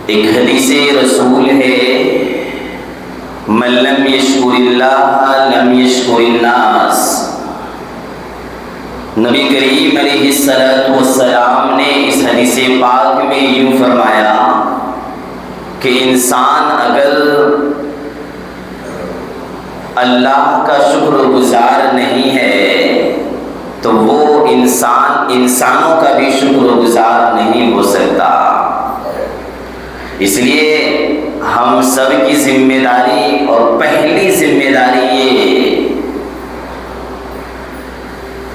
ایک حدیث رسول ہے، من لم یشکر اللہ لم یشکر الناس۔ نبی کریم علیہ السلام نے اس حدیث پاک میں یوں فرمایا کہ انسان اگر اللہ کا شکر گزار نہیں ہے تو وہ انسانوں کا بھی شکر گزار نہیں ہو سکتا۔ اس لیے ہم سب کی ذمہ داری اور پہلی ذمہ داری یہ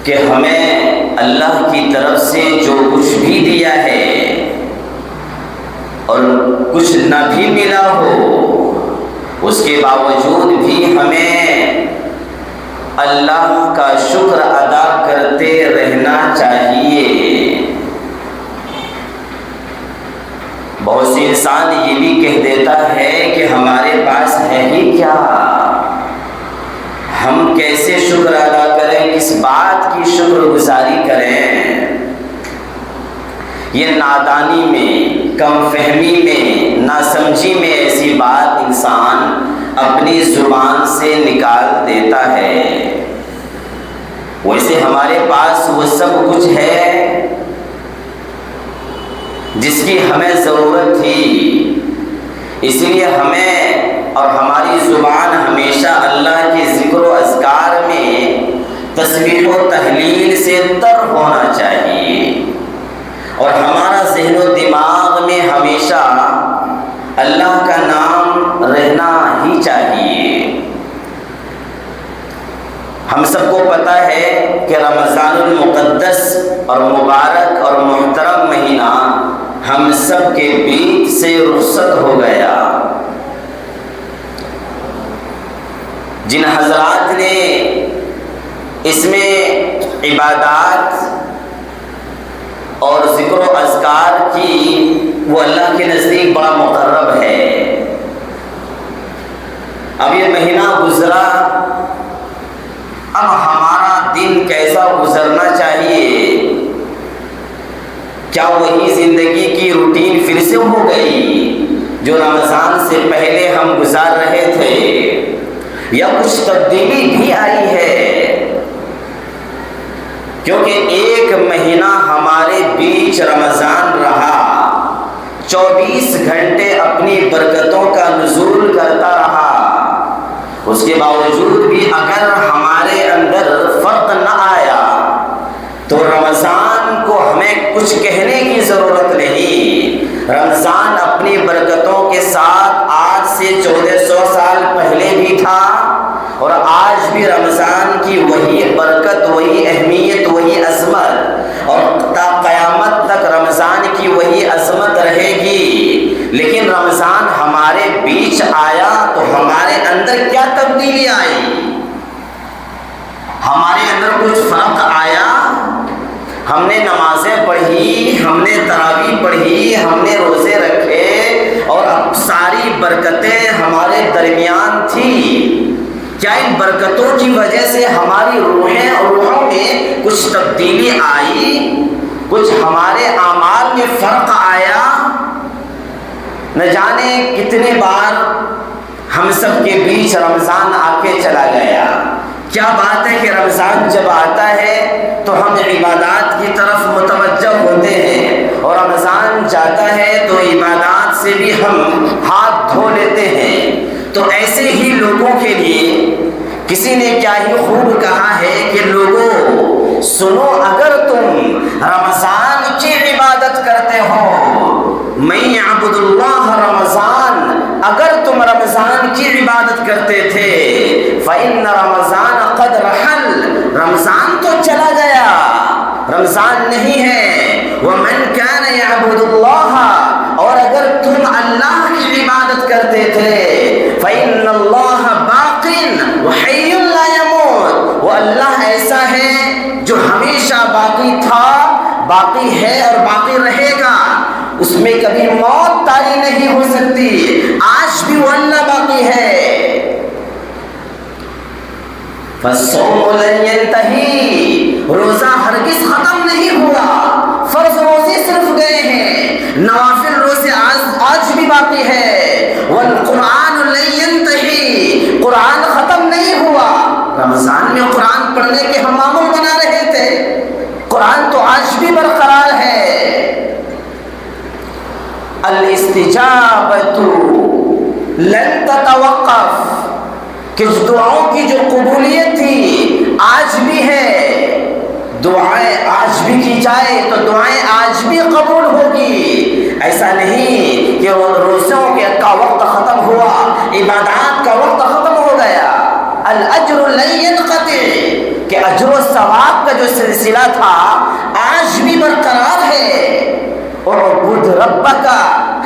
کہ ہمیں اللہ کی طرف سے جو کچھ بھی دیا ہے اور کچھ نہ بھی ملا ہو، اس کے باوجود بھی ہمیں اللہ کا شکر ادا کرتے رہنا چاہیے۔ بہت سے انسان یہ بھی کہہ دیتا ہے کہ ہمارے پاس ہے ہی کیا، ہم کیسے شکر ادا کریں، کس بات کی شکر گزاری کریں۔ یہ نادانی میں، کم فہمی میں، ناسمجھی میں ایسی بات انسان اپنی زبان سے نکال دیتا ہے۔ ویسے ہمارے پاس وہ سب کچھ ہے جس کی ہمیں ضرورت تھی، اس لیے ہمیں اور ہماری زبان ہمیشہ اللہ کے ذکر و اذکار میں تسبیح و تحلیل سے تر ہونا چاہیے، اور ہمارا ذہن و دماغ میں ہمیشہ اللہ کا نام رہنا ہی چاہیے۔ ہم سب کو پتہ ہے کہ رمضان المقدس اور مبارک اور محترم مہینہ ہم سب کے بیچ سے رخصت ہو گیا۔ جن حضرات نے اس میں عبادات اور ذکر و اذکار کی، وہ اللہ کے نزدیک بڑا مقرب ہے۔ اب یہ مہینہ گزرا، اب ہمارا دن کیسا گزرنا چاہیے؟ کیا وہی زندگی کی روٹین پھر سے ہو گئی جو رمضان سے پہلے ہم گزار رہے تھے، یا کچھ تبدیلی بھی آئی ہے؟ کیونکہ ایک مہینہ ہمارے بیچ رمضان رہا، 24 گھنٹے اپنی برکتوں کا نزول کرتا رہا، اس کے باوجود بھی اگر ہمارے اندر فرق نہ آیا تو رمضان کو ہمیں کچھ کہنے کی ضرورت نہیں۔ رمضان اپنی برکتوں کے ساتھ آج سے 1400 سال پہلے بھی تھا، اور آج بھی رمضان کی وہی برکت، وہی اہمیت، وہی عظمت، اور تا قیامت تک رمضان کی وہی عظمت رہے گی۔ لیکن رمضان ہمارے بیچ آیا تو ہمارے اندر کیا تبدیلی آئی؟ ہمارے اندر کچھ فرق آیا؟ ہم نے نمازیں پڑھی، ہم نے تراویح پڑھی، ہم نے روزے رکھے، اور اب ساری برکتیں ہمارے درمیان تھی۔ کیا ان برکتوں کی وجہ سے ہماری روحیں اور روحوں میں کچھ تبدیلی آئی؟ کچھ ہمارے اعمال میں فرق آیا؟ نہ جانے کتنے بار ہم سب کے بیچ رمضان آ کے چلا گیا۔ کیا بات ہے کہ رمضان جب آتا ہے تو ہم عبادات کی طرف متوجہ ہوتے ہیں، اور رمضان جاتا ہے تو عبادات سے بھی ہم ہاتھ دھو لیتے ہیں۔ تو ایسے ہی لوگوں کے لیے کسی نے کیا ہی خوب کہا ہے کہ لوگوں سنو، اگر تم رمضان کی عبادت کرتے ہو، میں عبد اللہ رمضان، اگر تم رمضان کی عبادت کرتے تھے، فإن رمضان قد رحل، رمضان تو چلا گیا، رمضان نہیں ہے۔ ومن كان يعبد الله، اور اگر تم اللہ کی عبادت کرتے تھے، فإن الله باق وحي لا يموت، وہ اللہ ایسا ہے جو ہمیشہ باقی تھا، باقی ہے اور باقی رہے گا، اس میں کبھی موت طاری نہیں ہو سکتی، آج بھی وہ اللہ باقی ہے۔ فالصوم لن ينتهي، روزہ ہرگز ختم نہیں ہوا، فرض روزے صرف گئے ہیں، نوافل روزے آج بھی باقی ہے۔ والقرآن لن ينتہی، قرآن ختم نہیں ہوا۔ رمضان میں قرآن پڑھنے کے ہم معمول بنا رہے تھے، قرآن تو آج بھی برقرار ہے۔ الاستجابۃ لن تتوقف، کہ دعاؤں کی جو قبولیت تھی آج بھی ہے، دعائیں آج بھی کی جائے تو دعائیں آج بھی قبول ہوگی۔ ایسا نہیں کہ روزوں کا وقت ختم ہوا، عبادات کا وقت ختم ہو گیا۔ الاجر لن ينقطع، کہ اجر و ثواب کا جو سلسلہ تھا آج بھی برقرار ہے۔ اعبد ربک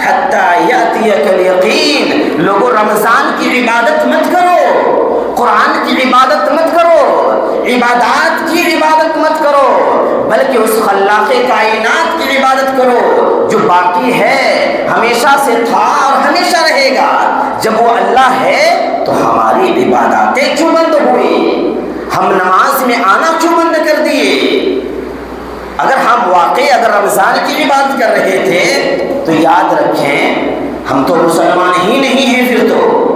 حتی یأتیک الیقین، لوگوں رمضان کی عبادت مت کرو، قرآن کی عبادت مت کرو، عبادات کی عبادت مت کرو، بلکہ اس خلاق کائنات کی عبادت کرو جو باقی ہے، ہمیشہ سے تھا اور ہمیشہ رہے گا۔ جب وہ اللہ ہے تو ہماری عباداتیں کیوں بند ہوئی؟ ہم نماز میں آنا کیوں بند کر دیے؟ اگر ہم واقعی اگر رمضان کی عبادت کر رہے تھے تو یاد رکھیں ہم تو مسلمان ہی نہیں ہیں۔ پھر تو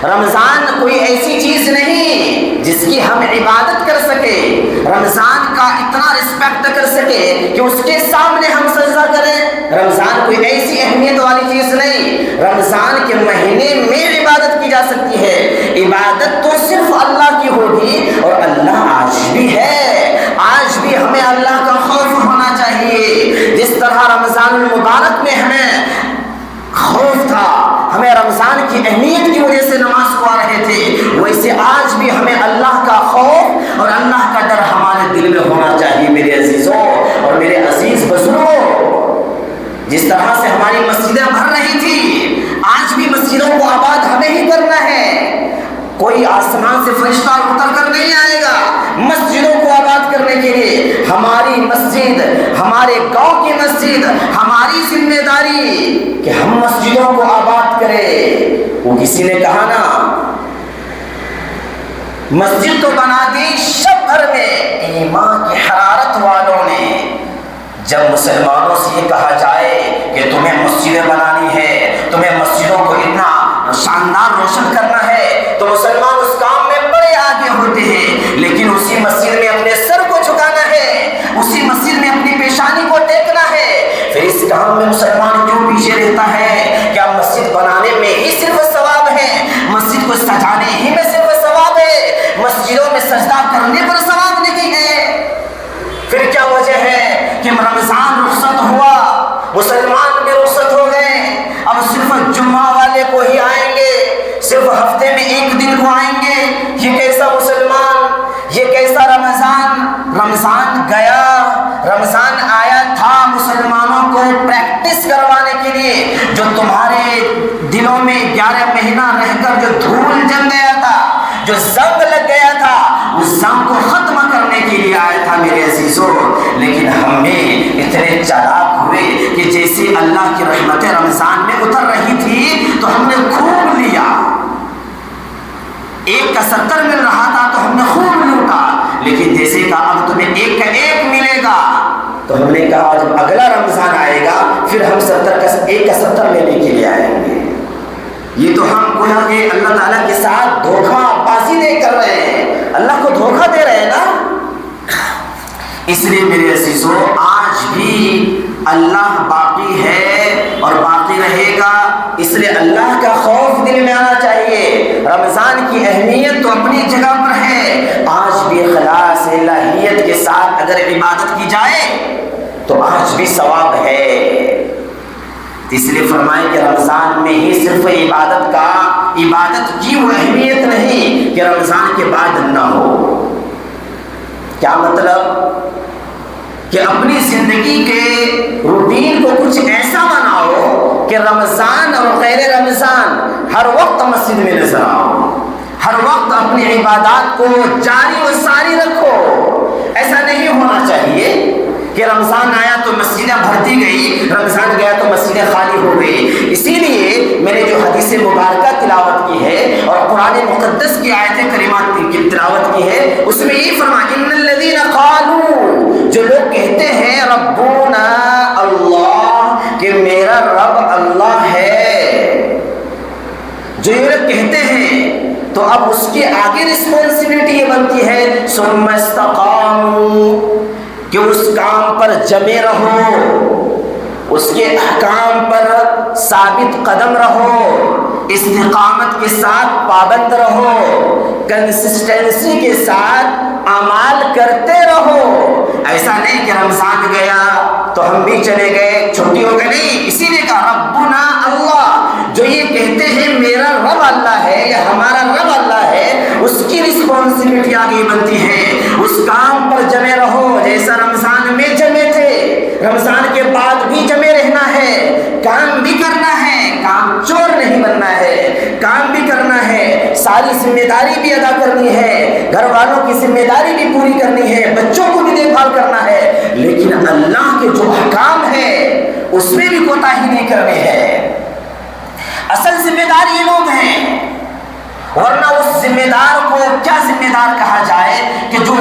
رمضان کوئی ایسی چیز نہیں جس کی ہم عبادت کر سکے، رمضان کا اتنا رسپیکٹ کر سکے کہ اس کے سامنے ہم سجدہ کریں۔ رمضان کوئی ایسی اہمیت والی چیز نہیں، رمضان کے مہینے میں عبادت کی جا سکتی ہے۔ عبادت تو صرف اللہ کی ہوگی، اور اللہ آج بھی ہے، آج بھی ہمیں اللہ کا خوف ہونا چاہیے۔ جس طرح رمضان المبارک میں ہمیں خوف تھا، ہمیں رمضان کی اہمیت کی وجہ سے نماز کو آ رہے تھے، ویسے آج بھی ہمیں اللہ کا خوف اور اللہ کا ڈر ہمارے دل میں ہونا چاہیے میرے عزیزوں اور میرے عزیز بزرگوں۔ جس طرح سے ہماری مسجدیں بھر رہی تھی، آج بھی مسجدوں کو آباد ہمیں ہی کرنا ہے۔ کوئی آسمان سے فرشتہ اتر کر نہیں آئے گا مسجدوں کو آباد کرنے کے لیے۔ ہماری مسجد، ہمارے گاؤں کی مسجد، ہماری ذمہ داری کہ ہم مسجدوں کو آباد کریں۔ وہ کسی نے کہا نا، مسجد تو بنا دی شب بھر میں ایمان کی حرارت والوں نے۔ جب مسلمانوں سے یہ کہا جائے کہ تمہیں مسجدیں بنانی ہے، تمہیں مسجدوں کو اتنا شاندار روشن کرنا ہے، تو مسلمان اس کام میں بڑے آگے ہوتے ہیں، لیکن اسی مسجد میں اپنے سر کو جھکانا ہے، اسی مسجد میں اپنی پیشانی کو ٹیکنا ہے۔ پھر اس کام میں مسلمان کیوں پیچھے رہتا ہے؟ کیا مسجد بنانے میں ہی صرف ثواب ہے؟ مسجد کو سجانے ہی میں صرف ثواب ہے؟ مسجدوں میں سجدہ کرنے پر ثواب نہیں ہے؟ پھر کیا وجہ ہے کہ رمضان رخصت ہوا، مسلمان بھی رخصت ہو گئے، اب صرف جمعہ والے کو ہی آئیں گے، صرف ہفتے میں ایک دن کو آئیں گے؟ یہ کیسا مسلمان، یہ کیسا رمضان؟ رمضان گیا، رمضان آیا تھا مسلمانوں کو پریکٹس کروانے کے لیے، جو تمہارے دلوں میں 11 مہینہ رہ کر جو دھول جم گیا تھا، جو زنگ لگ گیا تھا، اس زنگ کو ختم کرنے کے لیے آیا تھا میرے عزیزوں۔ لیکن ہم نے اتنے چالاک ہوئے کہ جیسے اللہ کی رحمتیں رمضان میں اتر رہی تھی تو ہم نے خوب لیا، 1 کا 70 مل رہا تھا تو ہم نے خوب لوٹا، لیکن جیسے کہ اب تمہیں 1 کا 1 ملے گا تو ہم نے کہا جب اگلا رمضان آئے گا پھر ہم 1 کا 70 لینے کے لیے آئیں گے۔ یہ تو ہم گویا کہ اللہ تعالیٰ کے ساتھ دھوکہ بازی نہیں کر رہے ہیں، اللہ کو دھوکہ دے رہے ہیں نا۔ اس لیے میرے عزیزوں آج بھی اللہ باقی ہے اور باقی رہے گا، اس لیے اللہ کا خوف دل میں آنا چاہیے۔ رمضان کی اہمیت تو اپنی جگہ پر ہے، آج بھی اخلاص الہیت کے ساتھ اگر عبادت کی جائے تو آج بھی ثواب ہے۔ اس لیے فرمائے کہ رمضان میں ہی صرف عبادت کی وہ اہمیت نہیں کہ رمضان کے بعد نہ ہو۔ کیا مطلب؟ کہ اپنی زندگی کے روٹین کو کچھ ایسا بناؤ کہ رمضان اور غیر رمضان ہر وقت مسجد میں نظر آؤ، ہر وقت اپنی عبادات کو جاری و ساری رکھو۔ ایسا نہیں ہونا چاہیے کہ رمضان آیا تو مسجدیں بھرتی گئی، رمضان گیا تو مسجدیں خالی ہو گئی۔ اسی لیے میں نے جو حدیث مبارکہ تلاوت کی ہے اور قرآن مقدس کی آیت کریمات کی تلاوت کی ہے، اس میں یہ فرمایا ان الذین قالوا، جو لوگ کہتے ہیں ربنا اللہ، کہ میرا میرا رب اللہ ہے، جو یہ لوگ کہتے ہیں، تو اب اس کے آگے رسپانسبلٹی یہ بنتی ہے ثم استقاموا، کہ اس کام پر جمے رہو، اس کے احکام پر ثابت قدم رہو، استقامت کے ساتھ پابند رہو، کنسسٹنسی کے ساتھ اعمال کرتے رہو۔ ایسا نہیں کہ رمضان گیا تو ہم بھی چلے گئے، چھٹی ہو گئی، نہیں، اسی نے کہا ربنا اللہ، جو یہ کہتے ہیں میرا رب اللہ ہے یا ہمارا رب اللہ ہے، اس کی رسپانسبلٹی آگے بنتی ہے، اس کام پر جمے رہو جیسا رمضان میں جمے تھے، رمضان کے بعد بھی جمے رہنا ہے، کام بھی کرنا ہے، کام چور نہیں بننا ہے، کام بھی کرنا ہے، ساری ذمہ داری بھی ادا کرنی ہے، گھر والوں کی ذمہ داری بھی پوری کرنی ہے، بچوں کو بھی دیکھ بھال کرنا ہے، لیکن اللہ کے جو احکام ہے اس میں بھی کوتاہی نہیں کرنی ہے۔ اصل ذمہ دار یہ لوگ ہیں، ورنہ اس ذمہ دار کو کیا ذمہ دار کہا جائے کہ جو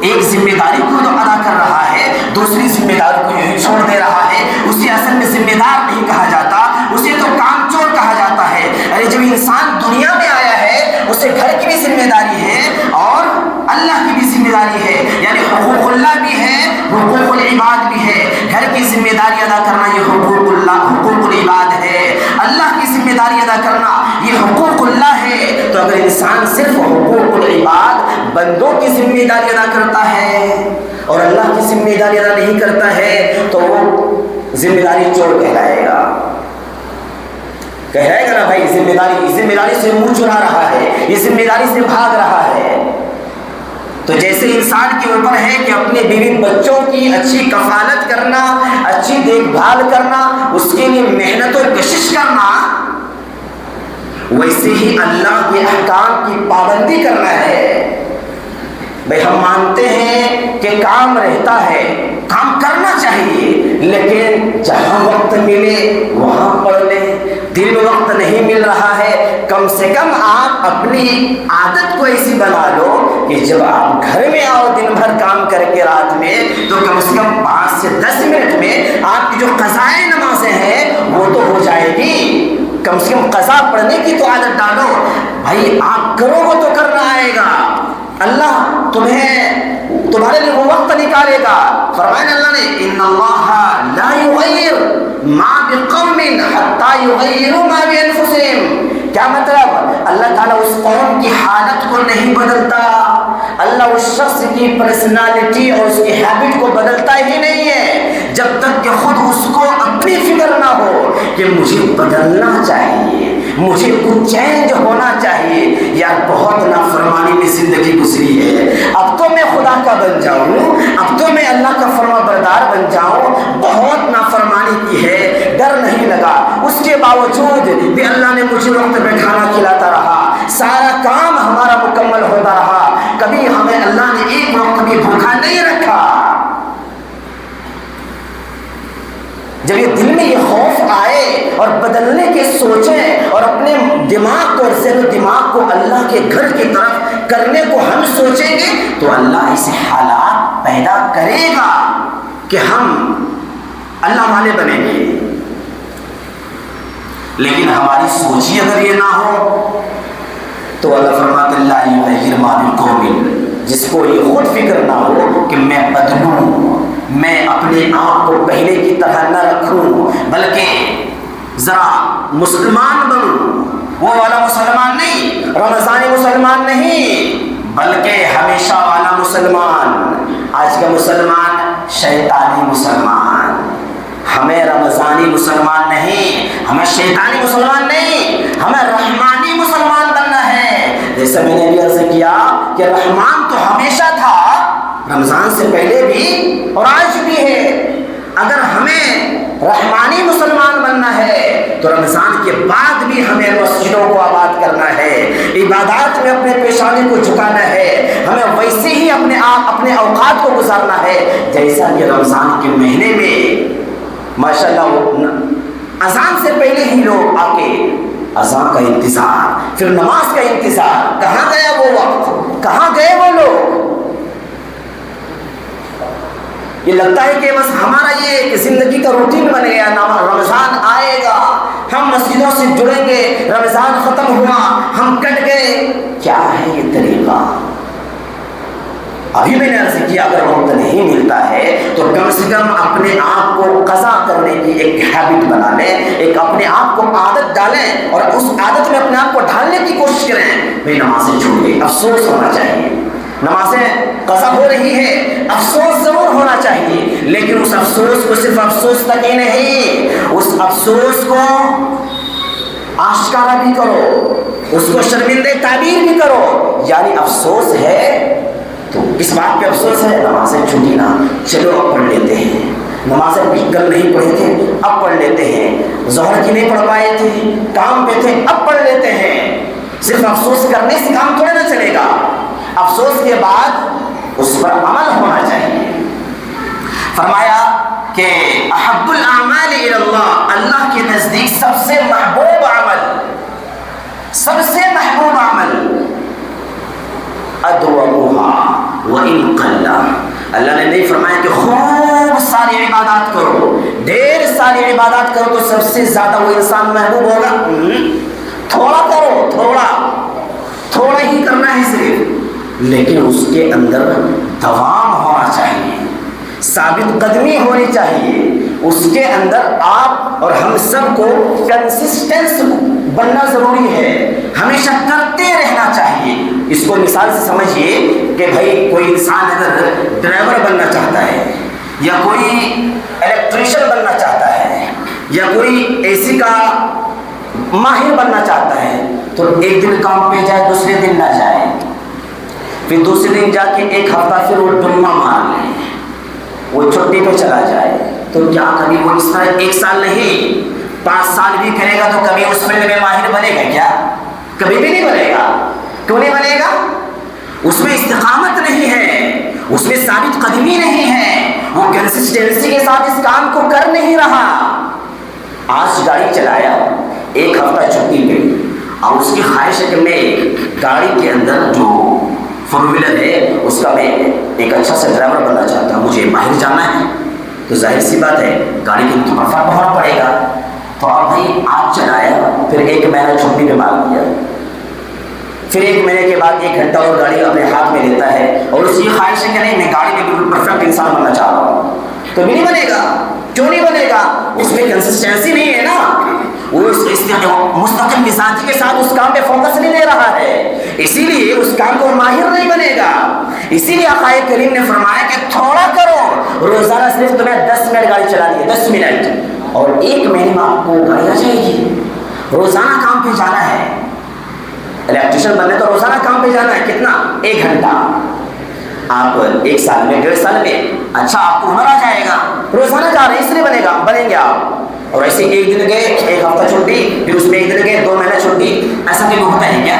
ایک ذمہ داری کو تو ادا کر رہا ہے، دوسری ذمہ داری کو یوں چھوڑ دے رہا ہے، اسے اصل میں ذمہ دار نہیں کہا جاتا، اسے تو کام چور کہا جاتا ہے۔ ارے جب انسان دنیا میں آیا ہے، اسے گھر کی بھی ذمہ داری ہے اور اللہ کی بھی ذمہ داری ہے، یعنی حقوق اللہ بھی ہے، حقوق العباد بھی ہے۔ گھر کی ذمہ داری ادا کرنا یہ حقوق اللہ، حقوق العباد ہے، اللہ کی ذمہ داری ادا کرنا یہ حقوق اللہ ہے۔ تو اگر انسان صرف حقوق العباد بندوں کی ذمہ داری ادا کرتا ہے اور اللہ کی ذمہ داری ادا نہیں کرتا ہے تو وہ ذمہ داری چور کہلائے گا، کہے گا نا بھائی ذمہ داری سے منہ چرا رہا ہے، یہ ذمہ داری سے بھاگ رہا ہے۔ تو جیسے انسان کے اوپر ہے کہ اپنے بیوی بچوں کی اچھی کفالت کرنا، اچھی دیکھ بھال کرنا، اس کے لیے محنت و کشش کرنا، ویسے ہی اللہ کے احکام کی پابندی کرنا ہے۔ بھائی ہم مانتے ہیں کہ کام رہتا ہے، کام کرنا چاہیے، لیکن جہاں وقت ملے وہاں پڑھ لیں، دن وقت نہیں مل رہا ہے، کم سے کم آپ اپنی عادت کو ایسی بنا لو کہ جب آپ گھر میں آؤ دن بھر کام کر کے رات میں، تو کم سے کم 5 سے 10 منٹ میں آپ کی جو قضائے نمازیں ہیں وہ تو ہو جائے گی، کم سے کم قضا پڑھنے کی تو عادت ڈالو۔ بھائی آپ کرو گے تو کرنا آئے گا، اللہ تمہارے لیے وہ وقت نکالے گا۔ فرمایا اللہ نے ان اللہ لا یغیر ما بقوم حتی یغیروا ما بانفسہم، کیا مطلب؟ اللہ تعالیٰ اس قوم کی حالت کو نہیں بدلتا، اللہ اس شخص کی پرسنالٹی اور اس کی ہیبٹ کو بدلتا ہی نہیں ہے جب تک کہ خود اس کو اپنی فکر نہ ہو کہ مجھے بدلنا چاہیے، مجھے کچھ چینج ہونا چاہیے۔ یار بہت نافرمانی میں زندگی گزری ہے، اب تو میں خدا کا بن جاؤں، اب تو میں اللہ کا فرما بردار بن جاؤں، بہت نافرمانی کی ہے، ڈر نہیں لگا، اس کے باوجود بھی اللہ نے مجھے وقت میں کھانا کھلاتا رہا، سارا کام ہمارا مکمل ہوتا رہا، کبھی ہمیں اللہ نے ایک وقت بھی بھوکا نہیں رکھا۔ جب یہ دل میں یہ خوف آئے اور بدلنے کے سوچیں اور اپنے دماغ کو اور ذہن و دماغ کو اللہ کے گھر کی طرف کرنے کو ہم سوچیں گے تو اللہ ایسے حالات پیدا کرے گا کہ ہم اللہ والے بنیں گے۔ لیکن ہماری سوچ ہی اگر یہ نہ ہو تو اللہ فرماتے اللہ یغیر ما بقوم، جس کو یہ خود فکر نہ ہو کہ میں بدلوں، میں اپنے آپ کو پہلے کی طرح نہ رکھوں بلکہ ذرا مسلمان بنوں، وہ والا مسلمان نہیں، رمضانی مسلمان نہیں، بلکہ ہمیشہ والا مسلمان۔ آج کا مسلمان شیطانی مسلمان، ہمیں رمضانی مسلمان نہیں، ہمیں شیطانی مسلمان نہیں، ہمیں رحمانی مسلمان بننا ہے۔ جیسے میں نے بھی عرض کیا کہ رحمان تو ہمیشہ تھا، رمضان سے پہلے بھی اور آج بھی ہے۔ اگر ہمیں رحمانی مسلمان بننا ہے تو رمضان کے بعد بھی ہمیں مسجدوں کو آباد کرنا ہے، عبادات میں اپنے پیشانی کو جھکانا ہے، ہمیں ویسے ہی اپنے اوقات کو گزارنا ہے جیسا کہ رمضان کے مہینے میں ماشاءاللہ اذان سے پہلے ہی لوگ آ کے اذان کا انتظار، پھر نماز کا انتظار، کہاں گیا وہ وقت، کہاں گئے وہ لوگ؟ یہ لگتا ہے کہ بس ہمارا یہ ایک زندگی کا روٹین بن گیا، رمضان دنوں سے جڑیں گے، رمضان ختم ہوا ہم کٹ گئے، کیا ہے یہ طریقہ؟ ابھی میں نے عرض کیا اگر وقت نہیں ملتا ہے تو کم سے کم اپنے آپ کو قضا کرنے کی ایک ہیبٹ بنا لیں، ایک اپنے آپ کو عادت ڈالیں اور اس عادت میں اپنے آپ کو ڈھالنے کی کوشش کریں۔ بھائی نمازیں چھوٹ گئی، افسوس ہونا چاہیے، نمازیں قضا ہو رہی ہے، افسوس ضرور ہونا چاہیے، لیکن اس افسوس کو صرف افسوس تک ہی نہیں، اس افسوس کو آشکارا بھی کرو، اس کو شرمندہ تعبیر بھی کرو۔ یعنی افسوس ہے تو کس بات پہ افسوس ہے؟ نمازیں چھوٹی نا، چلو اب پڑھ لیتے ہیں، نمازیں کل نہیں پڑھے تھے اب پڑھ لیتے ہیں، ظہر کی نہیں پڑھ پائے تھے، کام پہ تھے اب پڑھ لیتے ہیں۔ صرف افسوس کرنے سے کام تھوڑے نہ چلے گا، افسوس کے بعد اس پر عمل ہونا چاہیے۔ فرمایا کہ احب الاعمال الی اللہ، اللہ کے نزدیک سب سے محبوب عمل، سب سے محبوب عمل ادومها وان قل۔ اللہ نے نہیں فرمایا کہ خوب ساری عبادات کرو، ڈھیر ساری عبادات کرو تو سب سے زیادہ وہ انسان محبوب ہوگا۔ تھوڑا کرو، تھوڑا ہی کرنا ہے صرف، لیکن اس کے اندر دوام ہونا چاہیے، ثابت قدمی ہونی چاہیے، اس کے اندر آپ اور ہم سب کو کنسسٹنس بننا ضروری ہے، ہمیشہ کرتے رہنا چاہیے۔ اس کو مثال سے سمجھیے کہ بھائی کوئی انسان اگر ڈرائیور بننا چاہتا ہے یا کوئی الیکٹریشین بننا چاہتا ہے یا کوئی اے سی کا ماہر بننا چاہتا ہے تو ایک دن کام پہ جائے، دوسرے دن نہ جائے، پھر دوسرے دن جا کے ایک ہفتہ پھر وہ ڈما مار لے، وہ چھٹی پہ چلا جائے، تو کیا کبھی وہ اس طرح 1 سال نہیں 5 سال بھی کرے گا تو کبھی اس فیلڈ میں ماہر بنے گا کیا؟ کبھی بھی نہیں بنے گا۔ کیوں نہیں بنے گا؟ اس میں استقامت نہیں ہے، اس میں ثابت قدمی نہیں ہے، وہ کنسسٹنسی کے ساتھ اس کام کو کر نہیں رہا۔ آج گاڑی چلایا، 1 ہفتہ چھٹی پہ، اور اس کی خواہش ہے کہ میں گاڑی کے اندر جو 4 ویلر ہے اس کا میں ایک اچھا سا ڈرائیور بننا چاہتا ہوں، مجھے باہر جانا ہے، تو ظاہر سی بات ہے گاڑی کے لیے پرفارم ہونا پڑے گا۔ تو اب بھائی آج چلایا، پھر 1 مہینہ چھٹی پہ مار دیا، پھر 1 مہینے کے بعد 1 گھنٹہ اور گاڑی اپنے ہاتھ میں لیتا ہے اور اس کی خواہش ہے کہ نہیں میں گاڑی میں بالکل پرفیکٹ انسان بننا چاہ رہا ہوں، تو بھی نہیں بنے گا۔ کیوں نہیں بنے گا؟ اس میں کنسسٹنسی نہیں ہے نا، وہ مستقل مزاجی کے ساتھ اس کام پہ فوکس نہیں دے رہا ہے، اسی لیے اس کام کو ماہر نہیں بنے گا۔ اسی لیے آقا کریم نے فرمایا کہ تھوڑا کرو، روزانہ صرف تمہیں 10 منٹ گاڑی چلانی ہے، 10 منٹ، اور 1 مہینے میں آپ کو گاڑی آ جائے گی۔ روزانہ کام پہ جانا ہے، الیکٹریشین بننے تو روزانہ کام پہ جانا ہے، کتنا؟ 1 گھنٹہ۔ آپ 1 سال میں 1.5 سال میں اچھا آپ کو ہنر آ جائے گا، روزانہ جا رہے ہیں اس لیے بنیں گے آپ۔ اور ایسے 1 دن گئے 1 ہفتہ چھٹی، پھر اس میں 1 دن گئے 2 مہینہ چھٹی، ایسا کبھی ہوتا ہے کیا؟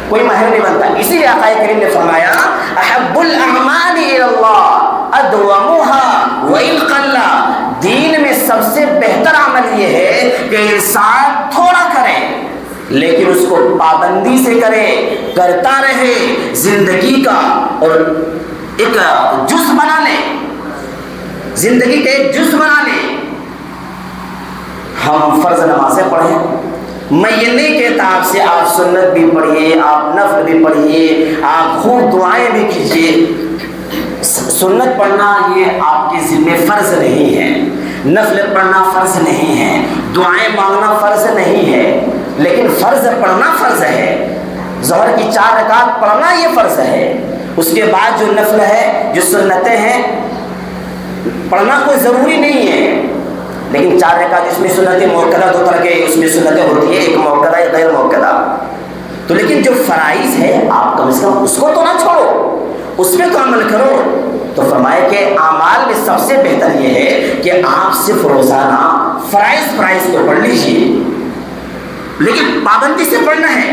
کوئی ماہر نہیں بنتا۔ اسی لیے آقا کریم نے فرمایا احب الاعمال الی اللہ ادومها وان قل، دین میں سب سے بہتر عمل یہ ہے کہ انسان تھوڑا کرے لیکن اس کو پابندی سے کرے، کرتا رہے، زندگی کا اور ایک جز بنا لے، زندگی کا ایک جز بنا لے۔ ہم فرض نمازیں پڑھیں، میں یہ نہیں کہتا آپ سے آپ سنت بھی پڑھیے، آپ نفل بھی پڑھیے، آپ خوب دعائیں بھی کیجیے۔ سنت پڑھنا یہ آپ کے ذمہ فرض نہیں ہے، نفل پڑھنا فرض نہیں ہے، دعائیں مانگنا فرض نہیں ہے، لیکن فرض پڑھنا فرض ہے۔ ظہر کی 4 رکعت پڑھنا یہ فرض ہے، اس کے بعد جو نفل ہے، جو سنتیں ہیں، پڑھنا کوئی ضروری نہیں ہے، لیکن 4 رکعت اس میں سنتیں موقدہ 2 طرح کے اس میں سنتیں ہوتی ہیں، ایک موقدہ ایک غیر موقدہ۔ تو لیکن جو فرائض ہے آپ کم سے کم اس کو تو نہ چھوڑو، اس پہ تو عمل کرو۔ تو فرمایا کہ اعمال میں سب سے بہتر یہ ہے کہ آپ صرف روزانہ فرائض کو پڑھ لیجیے، لیکن پابندی سے پڑھنا ہے،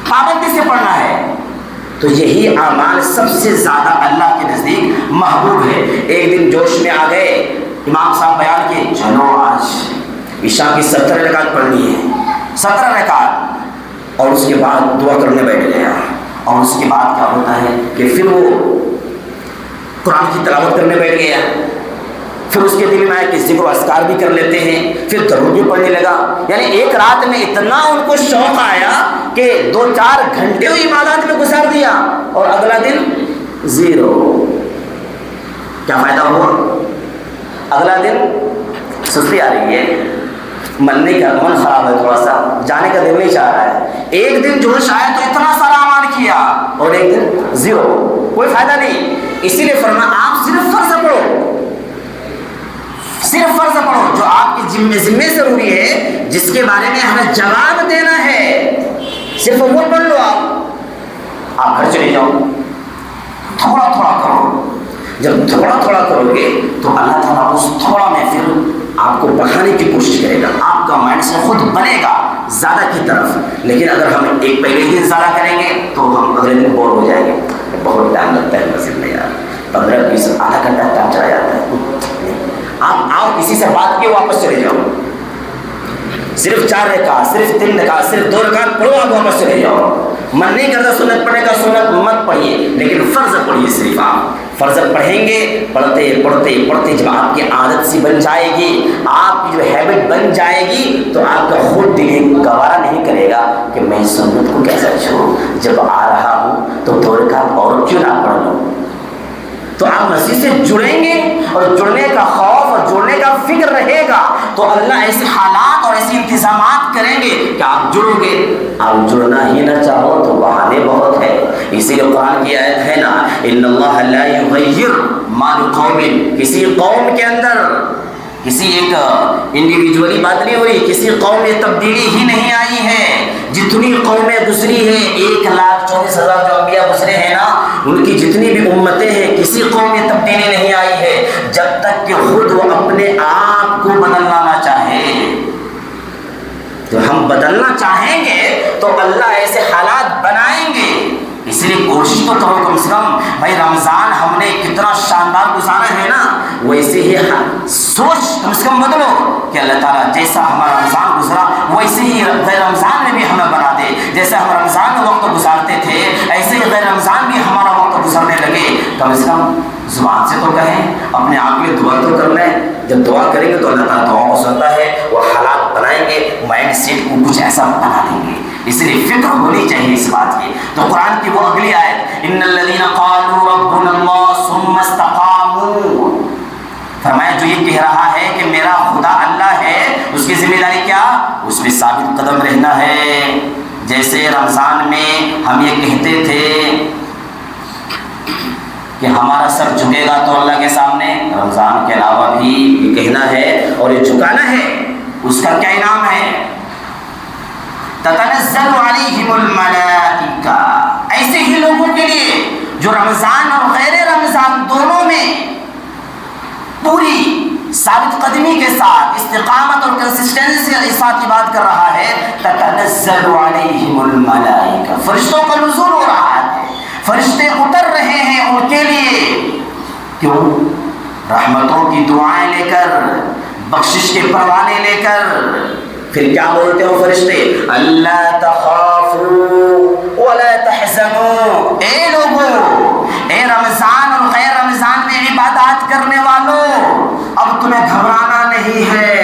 پابندی سے پڑھنا ہے، تو یہی اعمال سب سے زیادہ اللہ کے نزدیک محبوب ہے۔ ایک دن جوش میں آ گئے، امام صاحب بیان کیے چلو آج عشاء کی 17 رکعت پڑھنی ہے، 17 رکعت، اور اس کے بعد دعا کرنے بیٹھ گیا، اور اس کے بعد کیا ہوتا ہے کہ پھر وہ قرآن کی تلاوت کرنے بیٹھ گیا، پھر اس کے دل میں آیا کہ ذکر و اذکار بھی کر لیتے ہیں، پھر درود بھی پڑھنے لگا. یعنی ایک رات میں اتنا ان کو شوق آیا کہ 2-4 گھنٹے عبادات میں گزار دیا اور اگلا دن زیرو. کیا فائدہ ہوا؟ اگلا دن سستی آ رہی ہے، من نہیں کر، من خراب ہے، تھوڑا سا جانے کا دل نہیں چاہ رہا ہے. ایک دن جوش آیا تو اتنا سارا اعمال کیا اور ایک دن زیرو، کوئی فائدہ نہیں. اسی لیے فرمایا آپ صرف فرض پڑھو، صرف فرض پڑھو جو آپ کی ذمہ ضروری ہے، جس کے بارے میں ہمیں جواب دینا ہے، صرف وہ پڑھ لو. آپ گھر چلے جاؤ، تھوڑا تھوڑا کرو. جب تھوڑا تھوڑا کرو گے تو اللہ تعالیٰ اس تھوڑا میں پھر آپ کو بڑھانے کی کوشش کرے گا. آپ کا مائنڈ سے خود بنے گا زیادہ کی طرف. لیکن اگر ہم ایک پہلے دن زیادہ کریں گے تو ہم اگلے دن بور ہو جائیں گے. بہت ٹائم لگتا ہے مسجد میں یار، 15-20 آدھا گھنٹہ ٹائم چلا جاتا ہے. آپ آؤ کسی سے بات کیے واپس چلے جاؤ. صرف 4 رکعت، صرف 3 رکعت، صرف 2 رکعت پڑھو، آپ واپس چلے جاؤ. من نہیں کرتا سنت پڑھنے کا، سنت مت پڑھیے، لیکن فرض پڑھیے. صرف آپ فرض پڑھیں گے، پڑھتے پڑھتے پڑھتے جب آپ کی عادت سی بن جائے گی، آپ کی جو ہیبٹ بن جائے گی، تو آپ کا خود دل گوارا نہیں کرے گا کہ میں سنت کو کیسا چھوڑوں. جب آ رہا ہوں تو 2 رکعت اور کیوں نہ پڑھ لوں. تو آپ مسجد سے جڑیں گے اور جڑنے کا خوف اور جڑنے کا فکر رہے گا تو اللہ ایسے حالات اور ایسے انتظامات کریں گے کہ آپ جڑو گے. آپ جڑنا ہی نہ چاہو تو بہانے بہت ہے. اسی لیے قرآن کی آیت ہے نا، ان اللہ لا یغیر ما بقوم، کسی قوم کے اندر کسی ایک انڈیویجولی بات نہیں ہو رہی، کسی قوم میں تبدیلی ہی نہیں آئی ہے. جتنی قومیں گزری ہیں، 1,24,000 جو انبیاء گزرے ہیں نا، ان کی جتنی بھی امتیں ہیں، کسی قوم میں تبدیلی نہیں آئی ہے جب تک کہ خود وہ اپنے آپ کو بدلنا نہ چاہے. جب ہم بدلنا چاہیں گے تو اللہ ایسے حالات بنائیں گے. اس لیے کوشش تو کرو کم سے کم. بھائی رمضان ہم نے کتنا شاندار گزارا ہے نا، ویسے ہی سوچ کم سے کم بدلو کہ اللہ تعالیٰ جیسا ہمارا رمضان گزرا ویسے ہی غیر رمضان میں بھی ہمیں بنا دے. جیسے ہم رمضان میں وقت گزارتے تھے ایسے ہی غیر رمضان بھی ہمارا وقت گزرنے لگے. کم سے کم زبان سے تو کہیں، اپنے آپ کے لیے دعا تو کر لیں. جب دعا کریں گے تو اللہ تعالیٰ دعا کو سنتا ہے. وہ حالات بنائیں گے، مائنڈ سیٹ کو کچھ ایسا بنا دیں گے. اس لیے فکر ہونی چاہیے اس بات کی. تو قرآن کی وہ اگلی آیت، ان الذین قالوا ربنا اللہ ثم استقاموا، فرمایا جو یہ کہہ رہا ہے کہ میرا خدا اللہ ہے، اس کی ذمہ داری کیا؟ اس پہ ثابت قدم رہنا ہے. جیسے رمضان میں ہم یہ کہتے تھے کہ ہمارا سر جھکے گا تو اللہ کے سامنے، رمضان کے علاوہ بھی یہ کہنا ہے اور یہ جھکانا ہے. اس کا کیا انعام ہے؟ تتنزل علیہم الملائکہ، ایسے ہی لوگوں کے لیے جو رمضان اور غیر رمضان دونوں میں پوری ثابت قدمی کے ساتھ استقامت اور کنسسٹنسی کے ساتھ عبادت کر رہا ہے، تتنزل علیہم الملائکہ، فرشتوں کا نزول ہو رہا ہے، فرشتے اتر رہے ہیں ان کے لیے. کیوں؟ رحمتوں کی دعائیں لے کر، بخشش کے پروانے لے کر. پھر کیا بولتے ہو فرشتے؟ اللہ تخافوا ولا تحزنوا، اے لوگو، اے رمضان اور غیر رمضان میں عبادات کرنے والوں، اب تمہیں گھبرانا نہیں ہے.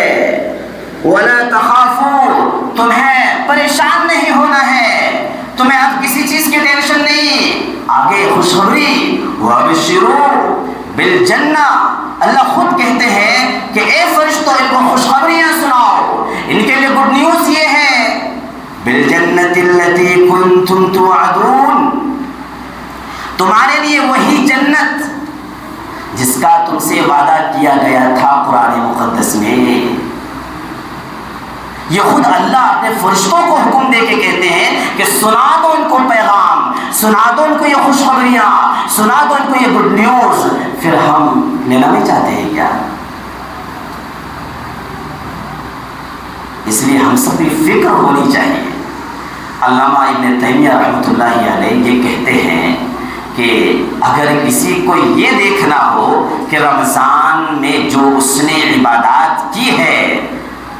ولا تخافوا، تمہیں پریشان نہیں ہونا ہے، تمہیں اب کسی چیز کی ٹینشن نہیں. آگے خوشخبری، وابشروا بالجنہ، اللہ خود کہتے ہیں کہ اے فرشتوں ان کو خوشخبریاں سناؤ. ان کے لیے گڈ نیوز یہ ہے، بالجنۃ التی کنتم توعدون، تمہارے لیے وہی جنت جس کا تم سے وعدہ کیا گیا تھا قرآن مقدس میں. یہ خود اللہ اپنے فرشتوں کو حکم دے کے کہتے ہیں کہ سنا دو ان کو پیغام، سنا دو ان کو یہ خوشخبریاں، سنا دو ان کو یہ گڈ نیوز. پھر ہم لینا نہیں چاہتے ہیں کیا؟ اس لیے ہم سب کی فکر ہونی چاہیے. علامہ ابن تیمیہ رحمۃ اللہ علیہ یہ کہتے ہیں کہ اگر کسی کو یہ دیکھنا ہو کہ رمضان میں جو اس نے عبادات کی ہے،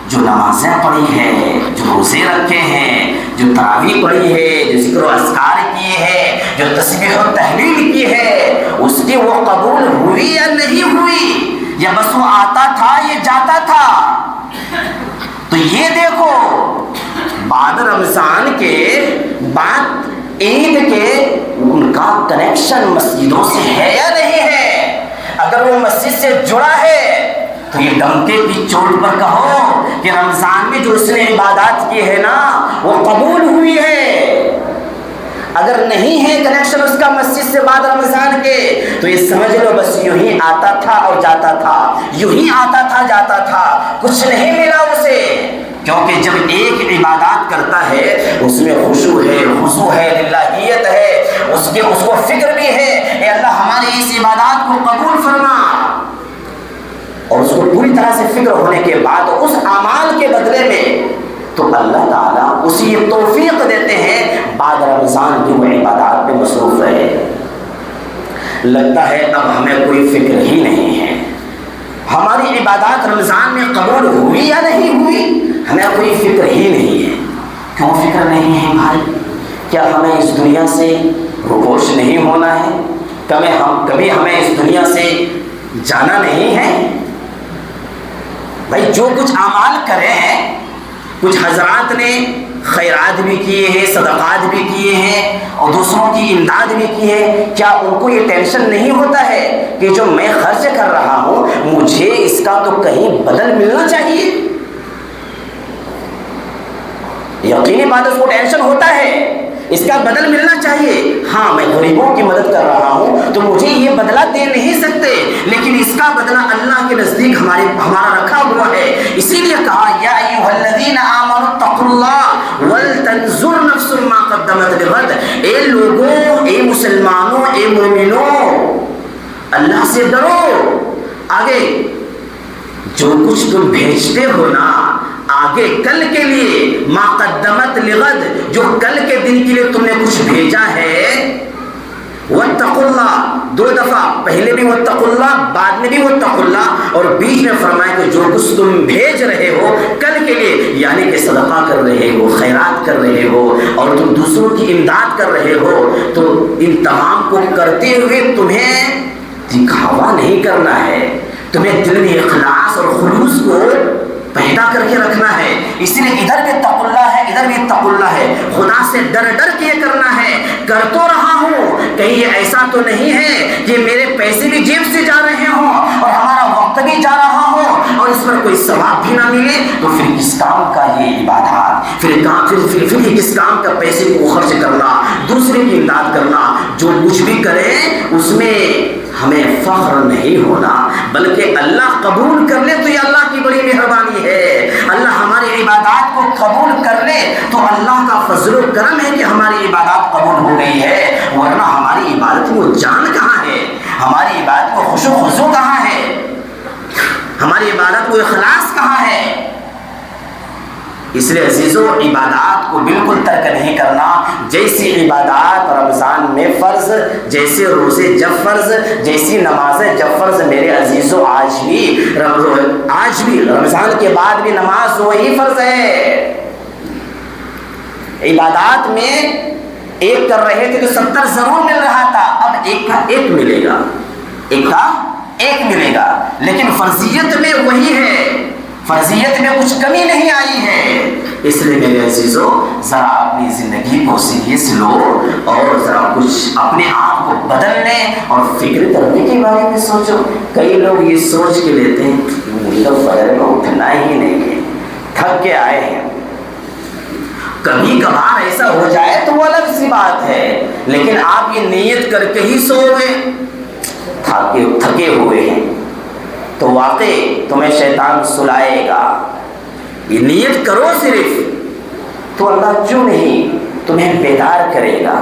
جو نمازیں پڑھی ہے، جو روزے رکھے ہیں، جو تراویح پڑھی ہے، جو ذکر و اذکار کیے ہیں، جو تسبیح و تحلیل کی ہے، اس کی وہ قبول ہوئی یا نہیں ہوئی، یا بس وہ آتا تھا یہ جاتا تھا؟ تو یہ دیکھو بعد رمضان کے بعد عید کے ان کا کنیکشن مسجدوں سے ہے یا نہیں ہے؟ اگر وہ مسجد سے جڑا ہے تو یہ ڈنکے کی چوٹ پر کہو کہ رمضان میں جو اس نے عبادات کی ہے نا وہ قبول ہوئی ہے۔ اگر نہیں ہے کنیکشن اس کا مسجد سے بعد رمضان کے تو یہ سمجھ لو بس یوں ہی آتا تھا اور جاتا تھا، یوں ہی آتا تھا جاتا تھا، کچھ نہیں ملا اسے۔ کیونکہ جب ایک عبادات کرتا ہے اس میں خشوع ہے، خضوع ہے، للہیت ہے، اس کو فکر بھی ہے اے اللہ ہماری اس عبادات کو قبول فرما، اور اس کو پوری طرح سے فکر ہونے کے بعد اس اعمال کے بدلے میں تو اللہ تعالیٰ اسے یہ توفیق دیتے ہیں بعد رمضان کی وہ عبادات میں مصروف رہے۔ لگتا ہے اب ہمیں کوئی فکر ہی نہیں ہے، ہماری عبادات رمضان میں قبول ہوئی یا نہیں ہوئی ہمیں کوئی فکر ہی نہیں ہے۔ کیوں فکر نہیں ہے بھائی؟ کیا ہمیں اس دنیا سے روپوش نہیں ہونا ہے؟ کبھی ہمیں اس دنیا سے جانا نہیں ہے؟ بھائی جو کچھ اعمال کرے ہیں، کچھ حضرات نے خیرات بھی کیے ہیں، صدقات بھی کیے ہیں اور دوسروں کی امداد بھی کی ہے، کیا ان کو یہ ٹینشن نہیں ہوتا ہے کہ جو میں خرچ کر رہا ہوں مجھے اس کا تو کہیں بدل ملنا چاہیے؟ یقینی بات اس کو ٹینشن ہوتا ہے، اس کا بدل ملنا چاہیے۔ ہاں میں غریبوں کی مدد کر رہا ہوں تو مجھے یہ بدلہ دے نہیں سکتے، لیکن اس کا بدلہ اللہ کے نزدیک ہمارا رکھا ہوا ہے۔ اسی لیے کہا یا ایھا الذین آمنوا اتقوا اللہ ولتنظر نفس ما قدمت لغد، اے لوگوں، اے مسلمانوں، اے مومنوں، اللہ سے ڈرو۔ آگے جو کچھ تم بھیجتے ہو نا آگے کل کے لیے، ما قدمت لغد، جو کل کے دن کے لیے تم نے کچھ بھیجا ہے، واتقوا اللہ، دو دفعہ، پہلے بھی واتقوا اللہ، بعد میں بھی واتقوا اللہ، اور بیچ میں فرمایا کہ جو کچھ تم بھیج رہے ہو کل کے لیے، یعنی کہ صدقہ کر رہے ہو، خیرات کر رہے ہو اور تم دوسروں کی امداد کر رہے ہو، تو ان تمام کو کرتے ہوئے تمہیں دکھاوا نہیں کرنا ہے، تمہیں دل میں اخلاص اور خلوص کو پیدا کر کے رکھنا ہے۔ اس لیے ادھر بھی اتقوا اللہ ہے، ادھر بھی اتقوا اللہ ہے، خدا سے ڈر کے کرنا ہے۔ کر تو رہا ہوں، کہیں یہ ایسا تو نہیں ہے کہ میرے پیسے بھی جیب سے جا رہے ہوں اور ہمارا وقت بھی جا رہا ہو اور اس پر کوئی ثواب بھی نہ ملے، تو پھر کس کام کا یہ عبادات، پھر کس کام کا پیسے کو خرچ کرنا، دوسرے کی امداد کرنا۔ جو کچھ بھی کرے اس میں ہمیں فخر نہیں ہونا، بلکہ اللہ قبول کر لے تو یہ اللہ کی بڑی مہربانی ہے۔ اللہ ہماری عبادات کو قبول کر لے تو اللہ کا فضل و کرم ہے کہ ہماری عبادات قبول ہو گئی ہے، ورنہ ہماری عبادت میں وہ جان کہاں ہے، ہماری عبادت کو خشوع و خضوع کہاں ہے، ہماری عبادت کو اخلاص کہاں ہے؟ اس لیے عزیزو عبادات کو بالکل ترک نہیں کرنا۔ جیسی عبادات رمضان میں فرض، جیسے روزے جب فرض، جیسی نمازیں جب فرض، میرے عزیزو آج بھی رمضان کے بعد بھی نماز وہی فرض ہے۔ عبادات میں ایک کر رہے تھے تو 70 ضرور مل رہا تھا، اب ایک کا ایک ملے گا، ایک کا ایک ملے گا، لیکن فرضیت میں وہی ہے، فرضیت میں کچھ کمی نہیں آئی ہے۔ اس لیے میرے عزیزو ذرا اپنی زندگی کو سیریس لو اور ذرا کچھ اپنے آپ کو بدلنے اور فکر کرنے کے بارے میں سوچو۔ کئی لوگ یہ سوچ کے لیتے ہیں مجھے تو فجر میں اٹھنا ہی نہیں ہے، تھک کے آئے ہیں۔ کبھی کبھار ایسا ہو جائے تو وہ الگ سی بات ہے، لیکن آپ یہ نیت کر کے ہی سو گئے، تھکے ہوئے ہیں، تو واقعی تمہیں شیطان سلائے گا۔ یہ نیت کرو صرف تو اللہ کیوں نہیں تمہیں بیدار کرے گا۔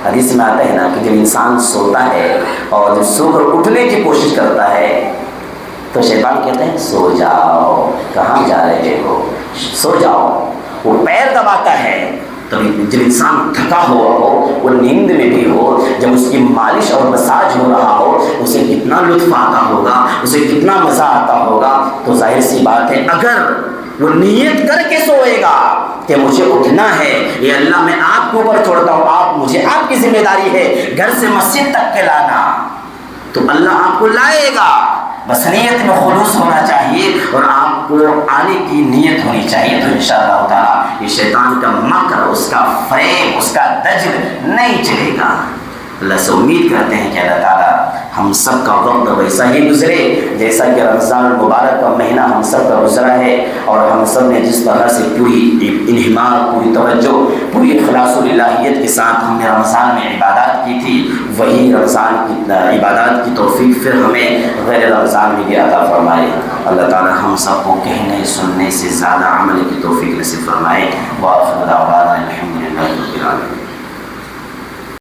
حدیث میں آتا ہے نا کہ جب انسان سوتا ہے اور جب سو کر اٹھنے کی کوشش کرتا ہے تو شیطان کہتے ہیں سو جاؤ، کہاں جا رہے ہو، سو جاؤ۔ وہ پیر دباتا ہے، تب جب انسان تھکا ہوا ہو، وہ نیند میں بھی ہو، جب اس کی مالش اور مساج ہو رہا ہو، اسے کتنا لطف آتا ہوگا، اسے کتنا مزہ آتا ہوگا۔ تو ظاہر سی بات ہے اگر وہ نیت کر کے سوئے گا کہ مجھے اٹھنا ہے، یہ اللہ میں آپ کے اوپر چھوڑتا ہوں، مجھے آپ کی ذمہ داری ہے گھر سے مسجد تک کے لانا، تو اللہ آپ کو لائے گا۔ بس نیت میں خلوص ہونا چاہیے اور آپ کو آنے کی نیت ہونی چاہیے، تو انشاءاللہ تعالیٰ یہ شیطان کا مکر، اس کا فریب، اس کا دجل نہیں چلے گا۔ اللہ سے امید کرتے ہیں کہ اللہ تعالیٰ ہم سب کا وقت ویسا ہی گزرے جیسا کہ رمضان المبارک کا مہینہ ہم سب کا گزرا ہے، اور ہم سب نے جس طرح سے پوری انہماک، پوری توجہ، پوری اخلاص و للہیت کے ساتھ ہم نے رمضان میں عبادات کی تھی، وہی رمضان کی عبادات کی توفیق پھر ہمیں غیر رمضان میں بھی عطا فرمائے۔ اللہ تعالیٰ ہم سب کو کہنے سننے سے زیادہ عمل کی توفیق نصیب فرمائے۔ وآخر دعوانا الحمدللہ رب العالمین۔